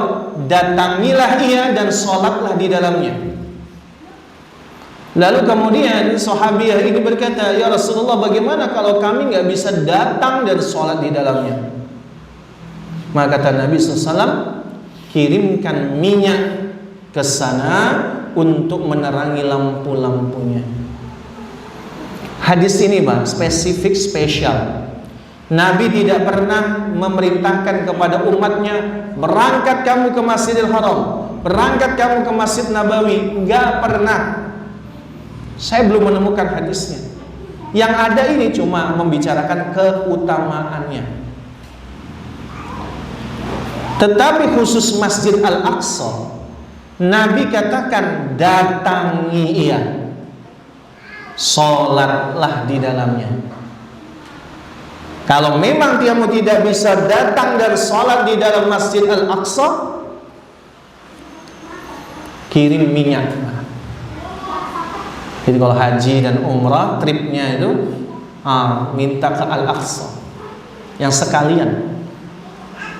[SPEAKER 1] "Datangilah ia dan sholatlah di dalamnya." Lalu kemudian sahabiah ini berkata, "Ya Rasulullah, bagaimana kalau kami nggak bisa datang dan sholat di dalamnya?" Maka kata Nabi SAW, "Kirimkan minyak ke sana untuk menerangi lampu-lampunya." Hadis ini Bang, spesifik, spesial. Nabi tidak pernah memerintahkan kepada umatnya, berangkat kamu ke Masjidil Haram, berangkat kamu ke Masjid Nabawi. Enggak pernah. Saya belum menemukan hadisnya. Yang ada ini cuma membicarakan keutamaannya. Tetapi khusus Masjid Al-Aqsa, Nabi katakan, datangi ia, sholatlah di dalamnya. Kalau memang kamu tidak bisa datang dan sholat di dalam Masjid Al-Aqsa, kirim minyak. Jadi kalau haji dan umrah, tripnya itu minta ke Al-Aqsa yang sekalian,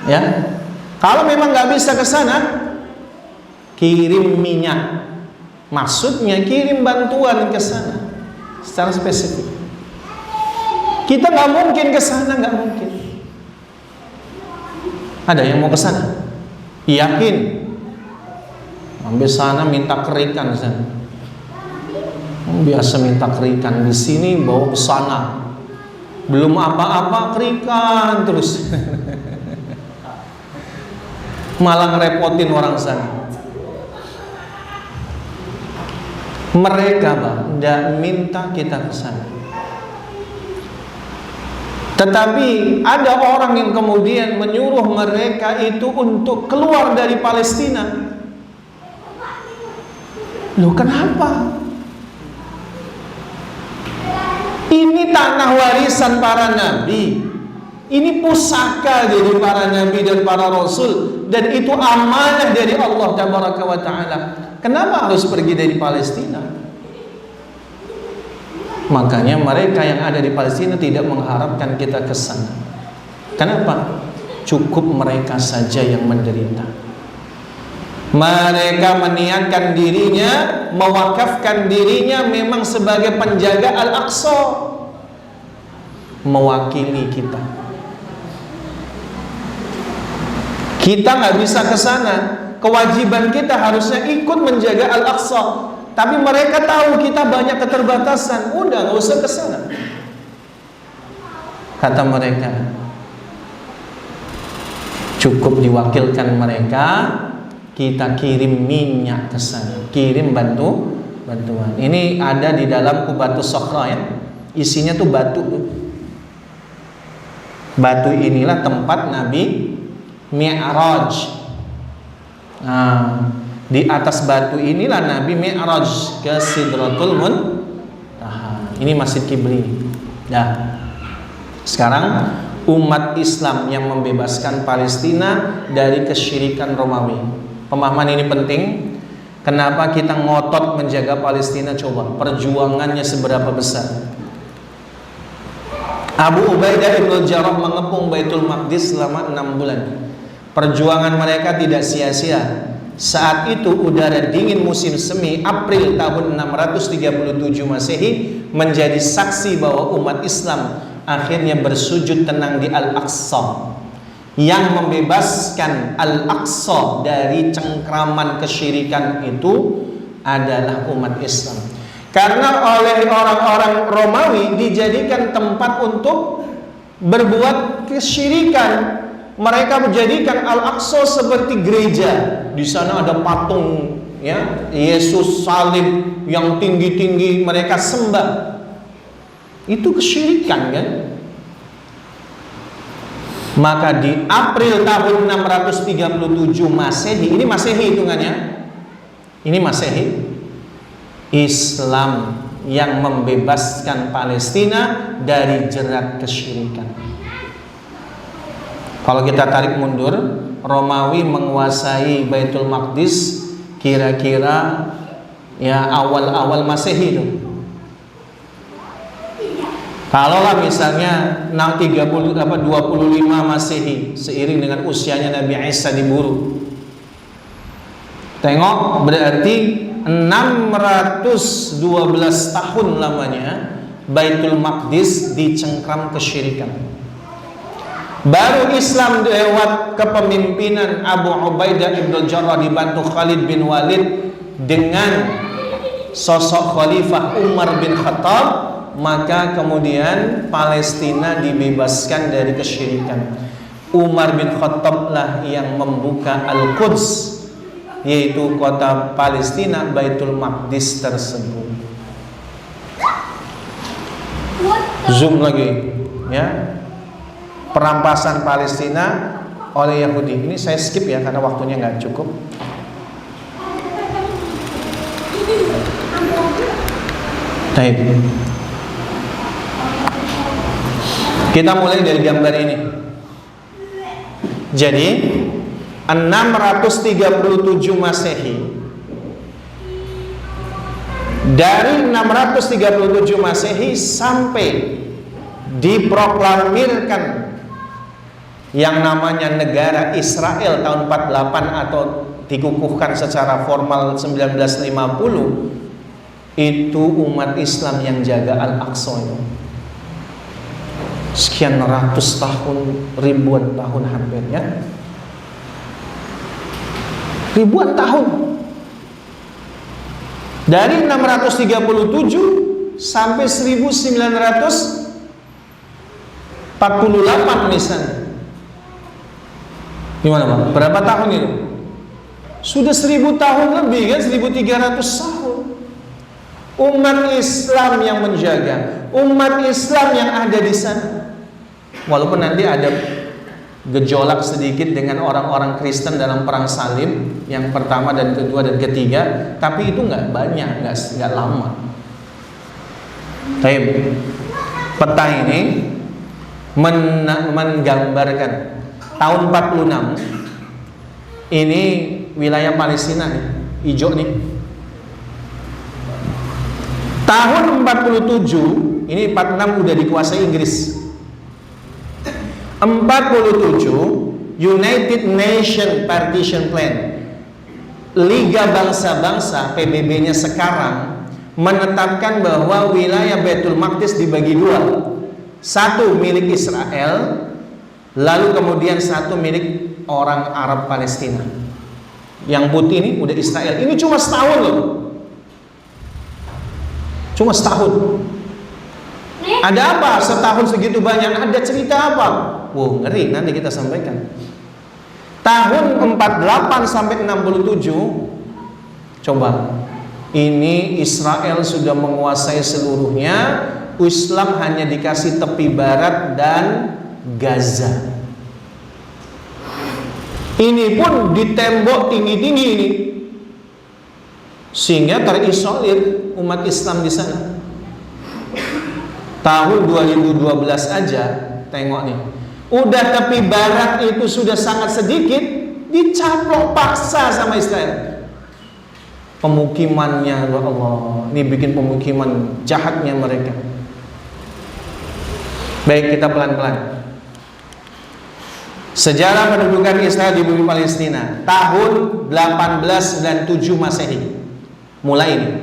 [SPEAKER 1] ya. Kalau memang nggak bisa ke sana, kirim minyak. Maksudnya kirim bantuan ke sana secara spesifik. Kita nggak mungkin ke sana, nggak mungkin. Ada yang mau ke sana? Yakin? Ambil sana minta kerikan sana. Biasa minta kerikan, di sini bawa ke sana. Belum apa-apa kerikan terus. Malah ngerepotin orang sana. Mereka Bang, tidak minta kita ke sana. Tetapi ada orang yang kemudian menyuruh mereka itu untuk keluar dari Palestina. Loh, kenapa? Ini tanah warisan para nabi. Ini pusaka dari para nabi dan para rasul, dan itu amanah dari Allah Tabaraka wa Ta'ala. Kenapa harus pergi dari Palestina? Makanya mereka yang ada di Palestina tidak mengharapkan kita ke sana. Kenapa? Cukup mereka saja yang menderita. Mereka meniatkan dirinya, mewakafkan dirinya memang sebagai penjaga Al-Aqsa, mewakili kita. Kita nggak bisa ke sana. Kewajiban kita harusnya ikut menjaga Al-Aqsa. Tapi mereka tahu kita banyak keterbatasan. Udah, nggak usah ke sana. Kata mereka, cukup diwakilkan mereka, kita kirim minyak ke sana, kirim bantuan. Ini ada di dalam Qubatus Sakhra ya. Isinya tuh batu. Batu inilah tempat Nabi Mi'raj. Di atas batu inilah Nabi Mi'raj ke Sidratul Muntaha. Ini Masjid Kibli. Nah, sekarang umat Islam yang membebaskan Palestina dari kesyirikan Romawi. Pemahaman ini penting. Kenapa kita ngotot menjaga Palestina? Coba perjuangannya seberapa besar. Abu Ubaidah ibn Jarrah mengepung Baitul Maqdis selama 6 bulan. Perjuangan mereka tidak sia-sia. Saat itu udara dingin musim semi April tahun 637 Masehi menjadi saksi bahwa umat Islam akhirnya bersujud tenang di Al-Aqsa. Yang membebaskan Al-Aqsa dari cengkraman kesyirikan itu adalah umat Islam. Karena oleh orang-orang Romawi dijadikan tempat untuk berbuat kesyirikan. Mereka menjadikan Al-Aqsa seperti gereja. Di sana ada patung ya, Yesus salib yang tinggi-tinggi mereka sembah. Itu kesyirikan kan? Maka di April tahun 637 Masehi, ini Masehi hitungannya, ini Masehi, Islam yang membebaskan Palestina dari jerat kesyirikan. Kalau kita tarik mundur, Romawi menguasai Baitul Maqdis kira-kira ya awal-awal Masehi itu. Kalaulah misalnya 25 Masehi, seiring dengan usianya Nabi Isa diburu. Tengok, berarti 612 tahun lamanya Baitul Maqdis dicengkram kesyirikan. Baru Islam lewat kepemimpinan Abu Ubaidah ibn Jarrah dibantu Khalid bin Walid dengan sosok Khalifah Umar bin Khattab, maka kemudian Palestina dibebaskan dari kesyirikan. Umar bin Khattab lah yang membuka Al-Quds, yaitu kota Palestina, Baitul Maqdis tersebut. Zoom lagi, ya. Perampasan Palestina oleh Yahudi. Ini saya skip ya karena waktunya nggak cukup. Baik. Kita mulai dari gambar ini. Jadi 637 Masehi. Dari 637 Masehi sampai diproklamirkan yang namanya negara Israel tahun 48 atau dikukuhkan secara formal 1950, itu umat Islam yang jaga Al-Aqsa. Sekian ratus tahun, ribuan tahun hampirnya, ribuan tahun. Dari 637 sampai 1948 misalnya. Gimana Pak? Berapa tahun itu? Sudah 1000 tahun lebih kan, 1300 tahun. Umat Islam yang menjaga, umat Islam yang ada di sana. Walaupun nanti ada gejolak sedikit dengan orang-orang Kristen dalam perang salib yang pertama dan kedua dan ketiga, tapi itu nggak banyak, nggak lama. Tapi peta ini menggambarkan tahun 46 ini wilayah Palestina nih, hijau nih. Tahun 47 ini 46 udah dikuasai Inggris. 47 United Nation Partition Plan, Liga Bangsa-Bangsa PBB-nya sekarang menetapkan bahwa wilayah Baitul Maqdis dibagi dua. Satu milik Israel, lalu kemudian satu milik orang Arab Palestina. Yang putih ini udah Israel. Ini cuma setahun loh. Cuma setahun. Ada apa setahun segitu banyak? Ada cerita apa? Wow, ngeri, nanti kita sampaikan. Tahun 48 sampai 67, coba. Ini Israel sudah menguasai seluruhnya. Islam hanya dikasih tepi barat dan Gaza. Ini pun di tembok tinggi-tinggi ini, sehingga terisolir umat Islam di sana. Tahun 2012 aja, tengok nih, udah tepi barat itu sudah sangat sedikit, dicaplok paksa sama Israel. Pemukimannya, ya Allah, ini bikin pemukiman jahatnya mereka. Baik, kita pelan-pelan. Sejarah pendudukan Israel di bumi Palestina tahun 1897 Masehi. Mulai ini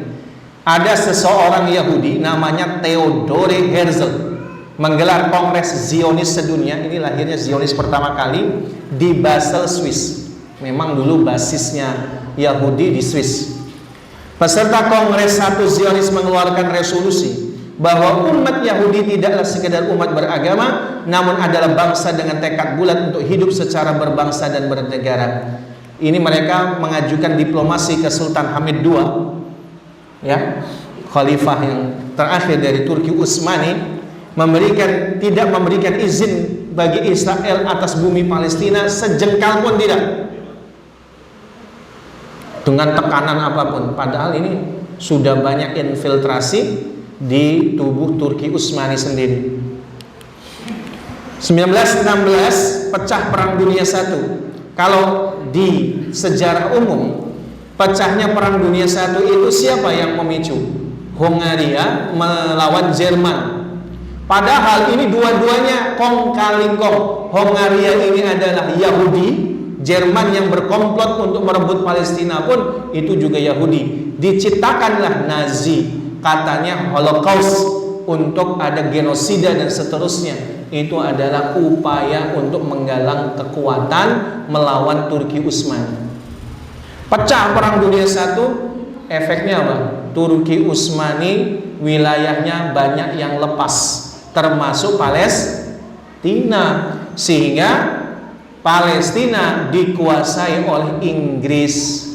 [SPEAKER 1] ada seseorang Yahudi namanya Theodore Herzl menggelar Kongres Zionis sedunia. Ini lahirnya Zionis pertama kali di Basel, Swiss. Memang dulu basisnya Yahudi di Swiss. Peserta Kongres 1 Zionis mengeluarkan resolusi bahwa umat Yahudi tidaklah sekedar umat beragama, namun adalah bangsa dengan tekad bulat untuk hidup secara berbangsa dan bernegara. Ini mereka mengajukan diplomasi ke Sultan Hamid II, ya, khalifah yang terakhir dari Turki Utsmani, tidak memberikan izin bagi Israel atas bumi Palestina sejengkal pun tidak, dengan tekanan apapun. Padahal ini sudah banyak infiltrasi di tubuh Turki Utsmani sendiri. 1916 pecah Perang Dunia I. Kalau di sejarah umum pecahnya Perang Dunia I itu siapa yang memicu? Hongaria melawan Jerman. Padahal ini dua-duanya kong kaling kong. Hongaria ini adalah Yahudi, Jerman yang berkomplot untuk merebut Palestina pun itu juga Yahudi. Diciptakanlah Nazi, katanya Holocaust, untuk ada genosida dan seterusnya. Itu adalah upaya untuk menggalang kekuatan melawan Turki Utsmani. Pecah Perang Dunia I, efeknya apa? Turki Utsmani wilayahnya banyak yang lepas, termasuk Palestina, sehingga Palestina dikuasai oleh Inggris.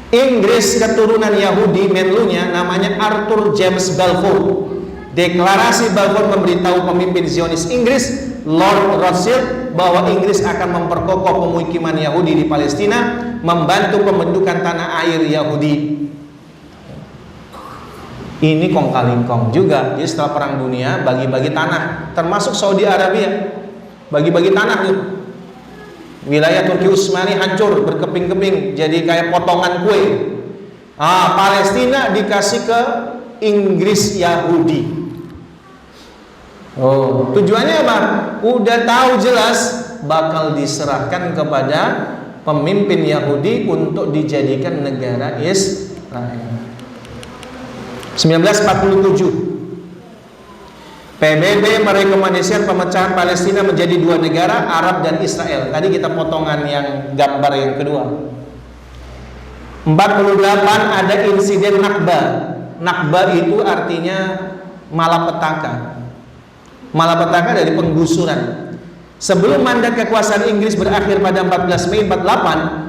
[SPEAKER 1] Inggris keturunan Yahudi, menlunya namanya Arthur James Balfour. Deklarasi Balfour memberitahu pemimpin Zionis Inggris, Lord Rothschild, bahwa Inggris akan memperkokoh pemukiman Yahudi di Palestina, membantu pembentukan tanah air Yahudi. Ini kong kaling kong juga. Jadi setelah Perang Dunia bagi-bagi tanah, termasuk Saudi Arabia, bagi-bagi tanah tuh. Wilayah Turki Utsmani hancur berkeping-keping, jadi kayak potongan kue. Palestina dikasih ke Inggris Yahudi. Tujuannya apa? Udah tahu jelas bakal diserahkan kepada pemimpin Yahudi untuk dijadikan negara Israel. 1947 PBB merekomendasikan pemecahan Palestina menjadi dua negara, Arab dan Israel. Tadi kita potongan yang gambar yang kedua. 48 ada insiden Nakba. Nakba itu artinya malapetaka. Malapetaka dari penggusuran. Sebelum mandat kekuasaan Inggris berakhir pada 14 Mei 48,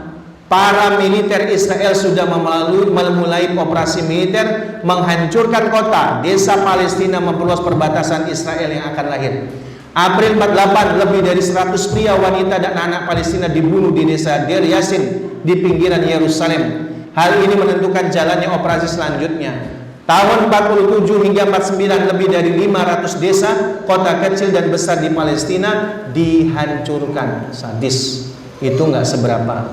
[SPEAKER 1] para militer Israel sudah memulai operasi militer menghancurkan kota, desa Palestina, memperluas perbatasan Israel yang akan lahir. April 48, lebih dari 100 pria, wanita dan anak Palestina dibunuh di desa Deir Yassin di pinggiran Yerusalem. Hal ini menentukan jalannya operasi selanjutnya. Tahun 47 hingga 49, lebih dari 500 desa, kota kecil dan besar di Palestina dihancurkan. Sadis. Itu nggak seberapa.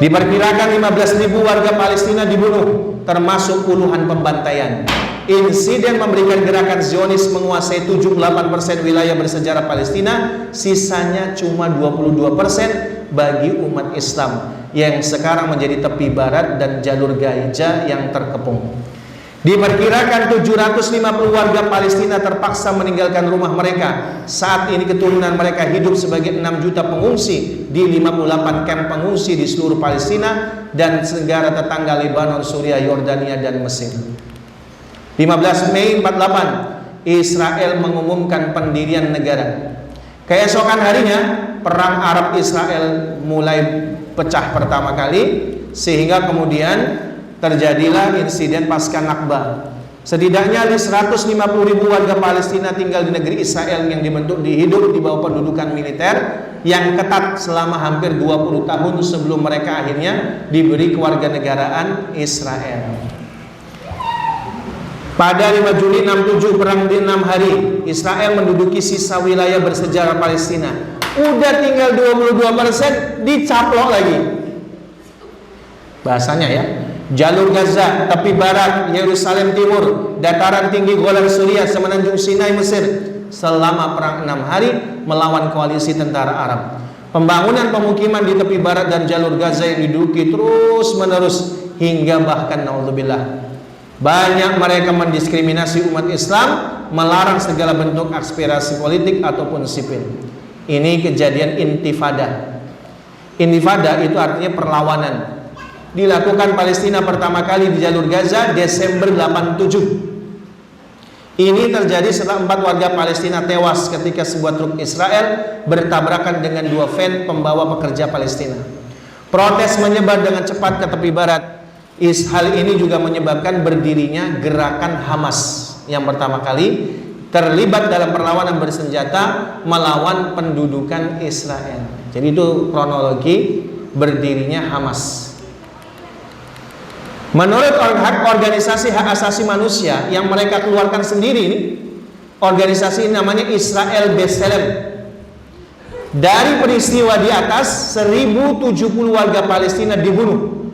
[SPEAKER 1] Diperkirakan 15.000 warga Palestina dibunuh, termasuk puluhan pembantaian. Insiden memberikan gerakan Zionis menguasai 78% wilayah bersejarah Palestina, sisanya cuma 22% bagi umat Islam yang sekarang menjadi tepi barat dan jalur Gaza yang terkepung. Diperkirakan 750 warga Palestina terpaksa meninggalkan rumah mereka. Saat ini keturunan mereka hidup sebagai 6 juta pengungsi di 58 kamp pengungsi di seluruh Palestina dan negara tetangga Lebanon, Suriah, Yordania dan Mesir. 15 Mei 48 Israel mengumumkan pendirian negara. Keesokan harinya perang Arab Israel mulai pecah pertama kali, sehingga kemudian terjadilah insiden pasca Nakba. Setidaknya 150.000 warga Palestina tinggal di negeri Israel yang dibentuk hidup di bawah pendudukan militer yang ketat selama hampir 20 tahun sebelum mereka akhirnya diberi kewarganegaraan Israel. Pada 5 Juli 67, perang di 6 hari, Israel menduduki sisa wilayah bersejarah Palestina. Udah tinggal 22%, dicaplok lagi. Bahasanya ya, jalur Gaza, tepi barat, Yerusalem Timur, dataran tinggi Golan Suriah, semenanjung Sinai Mesir, selama perang 6 hari melawan koalisi tentara Arab. Pembangunan pemukiman di tepi barat dan jalur Gaza yang diduduki terus menerus hingga bahkan naudzubillah banyak mereka mendiskriminasi umat Islam, melarang segala bentuk aspirasi politik ataupun sipil. Ini kejadian intifada. Intifada itu artinya perlawanan. Dilakukan Palestina pertama kali di jalur Gaza Desember 87. Ini terjadi setelah 4 warga Palestina tewas ketika sebuah truk Israel bertabrakan dengan 2 van pembawa pekerja Palestina. Protes menyebar dengan cepat ke tepi barat. Hal ini juga menyebabkan berdirinya gerakan Hamas yang pertama kali terlibat dalam perlawanan bersenjata melawan pendudukan Israel. Jadi itu kronologi berdirinya Hamas. Menurut organisasi hak asasi manusia yang mereka keluarkan sendiri ini, organisasi ini namanya Israel B'Tselem. Dari peristiwa di atas, 1070 warga Palestina dibunuh,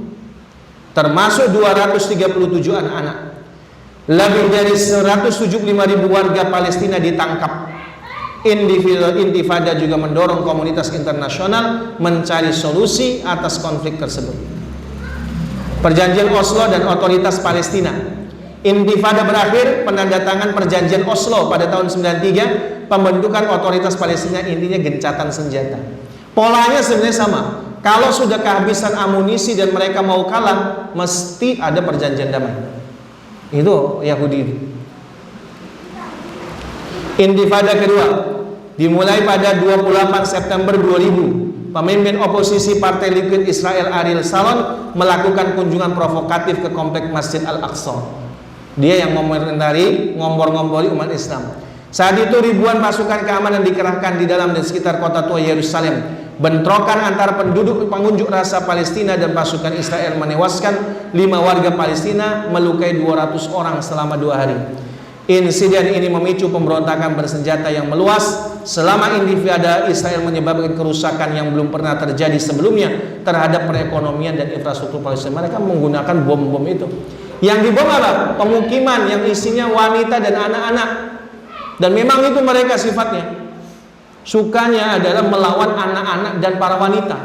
[SPEAKER 1] termasuk 237 anak-anak. Lebih dari 175.000 warga Palestina ditangkap. Intifada juga mendorong komunitas internasional mencari solusi atas konflik tersebut. Perjanjian Oslo dan otoritas Palestina. Intifada berakhir penandatangan perjanjian Oslo pada tahun 93, pembentukan otoritas Palestina, intinya gencatan senjata. Polanya sebenarnya sama. Kalau sudah kehabisan amunisi dan mereka mau kalah, mesti ada perjanjian damai. Itu Yahudi. Intifada kedua dimulai pada 28 September 2000. Pemimpin oposisi Partai Likud Israel Ariel Sharon melakukan kunjungan provokatif ke kompleks Masjid Al-Aqsa. Dia yang mengomentari, ngompor-ngompori umat Islam. Saat itu ribuan pasukan keamanan dikerahkan di dalam dan sekitar kota tua Yerusalem. Bentrokan antara penduduk pengunjuk rasa Palestina dan pasukan Israel menewaskan 5 warga Palestina, melukai 200 orang selama 2 hari. Insiden ini memicu pemberontakan bersenjata yang meluas. Selama intifada, Israel menyebabkan kerusakan yang belum pernah terjadi sebelumnya terhadap perekonomian dan infrastruktur Palestina. Mereka menggunakan bom-bom itu. Yang dibom apa? Pemukiman yang isinya wanita dan anak-anak. Dan memang itu mereka sifatnya. Sukanya adalah melawan anak-anak dan para wanita.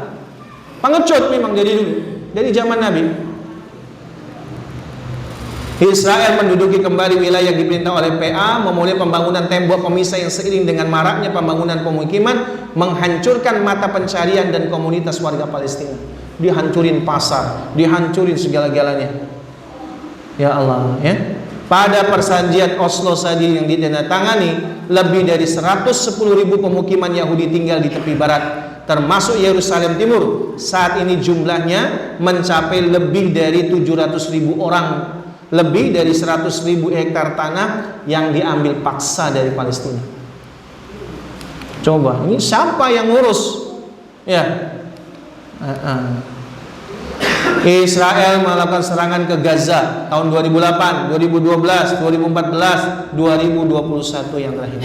[SPEAKER 1] Pengecut memang dari dulu, dari zaman Nabi. Israel menduduki kembali wilayah yang diperintah oleh PA, memulai pembangunan tembok pemisah yang seiring dengan maraknya pembangunan pemukiman, menghancurkan mata pencarian dan komunitas warga Palestina. Dihancurin pasar, dihancurin segala-galanya. Ya Allah, ya. Pada perjanjian Oslo tadi yang ditandatangani, lebih dari 110.000 pemukiman Yahudi tinggal di tepi barat, termasuk Yerusalem Timur. Saat ini jumlahnya mencapai lebih dari 700.000 orang, lebih dari 100.000 hektar tanah yang diambil paksa dari Palestina. Coba, ini siapa yang ngurus? Ya, Israel melakukan serangan ke Gaza tahun 2008, 2012, 2014, 2021 yang terakhir.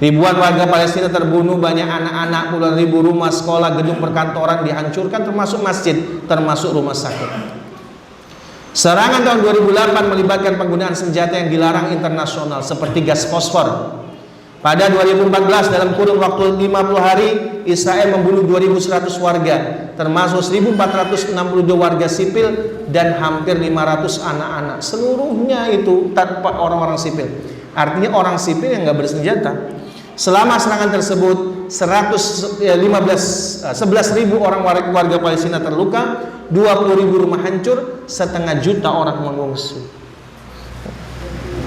[SPEAKER 1] Ribuan warga Palestina terbunuh, banyak anak-anak, puluhan ribu rumah, sekolah, gedung perkantoran dihancurkan, termasuk masjid, termasuk rumah sakit. Serangan tahun 2008 melibatkan penggunaan senjata yang dilarang internasional seperti gas fosfor. Pada 2014, dalam kurun waktu 50 hari, Israel membunuh 2.100 warga, termasuk 1.462 warga sipil dan hampir 500 anak-anak. Seluruhnya itu tanpa orang-orang sipil. Artinya orang sipil yang nggak bersenjata. Selama serangan tersebut, 11.000 orang warga Palestina terluka, 20.000 rumah hancur, 500.000 orang mengungsi.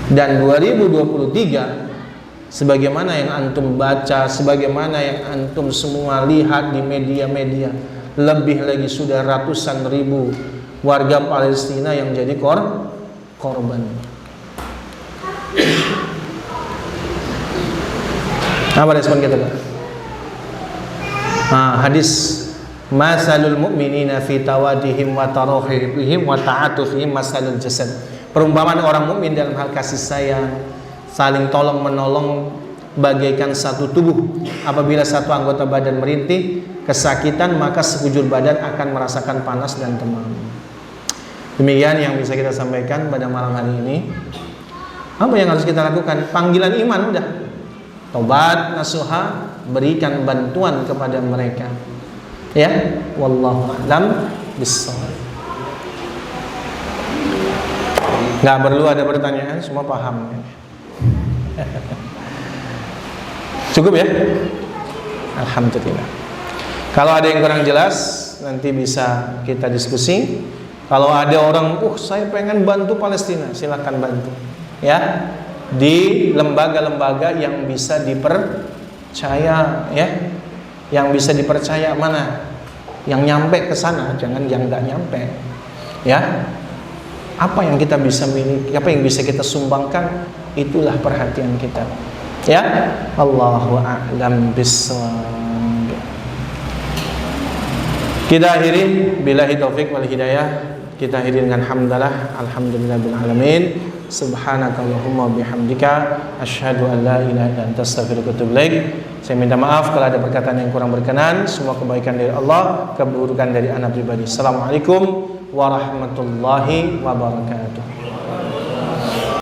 [SPEAKER 1] Dan 2023, sebagaimana yang antum baca, sebagaimana yang antum semua lihat di media-media, lebih lagi sudah ratusan ribu warga Palestina yang jadi korban. Apa respon kita, Pak? Hadis masalul mu'minina fi tawadihim wa tarahihim wa ta'atufihim masalul jasad. Perumpamaan orang mukmin dalam hal kasih sayang, saling tolong menolong bagaikan satu tubuh. Apabila satu anggota badan merintih kesakitan, maka sekujur badan akan merasakan panas dan demam. Demikian yang bisa kita sampaikan pada malam hari ini. Apa yang harus kita lakukan? Panggilan iman udah. Tobat nasuha, berikan bantuan kepada mereka. Ya, wallahu a'lam bissawab. Nggak perlu ada pertanyaan, semua paham. Cukup ya? Alhamdulillah. Kalau ada yang kurang jelas, nanti bisa kita diskusi. Kalau ada orang, saya pengen bantu Palestina, silakan bantu. Ya, di lembaga-lembaga yang bisa dipercaya, ya, yang bisa dipercaya mana? Yang nyampe ke sana, jangan yang nggak nyampe. Ya, apa yang kita bisa miliki, apa yang bisa kita sumbangkan, itulah perhatian kita. Ya, Allahu a'lam bissawab. Kita akhiri billahi taufik wal hidayah. Kita akhiri dengan hamdalah, alhamdulillahil alamin. Subhanakallahumma bihamdika asyhadu an la ilaha illa anta astaghfiruka wa atubu ilaik. Saya minta maaf kalau ada perkataan yang kurang berkenan. Semua kebaikan dari Allah, keburukan dari ana pribadi. Assalamualaikum warahmatullahi wabarakatuh.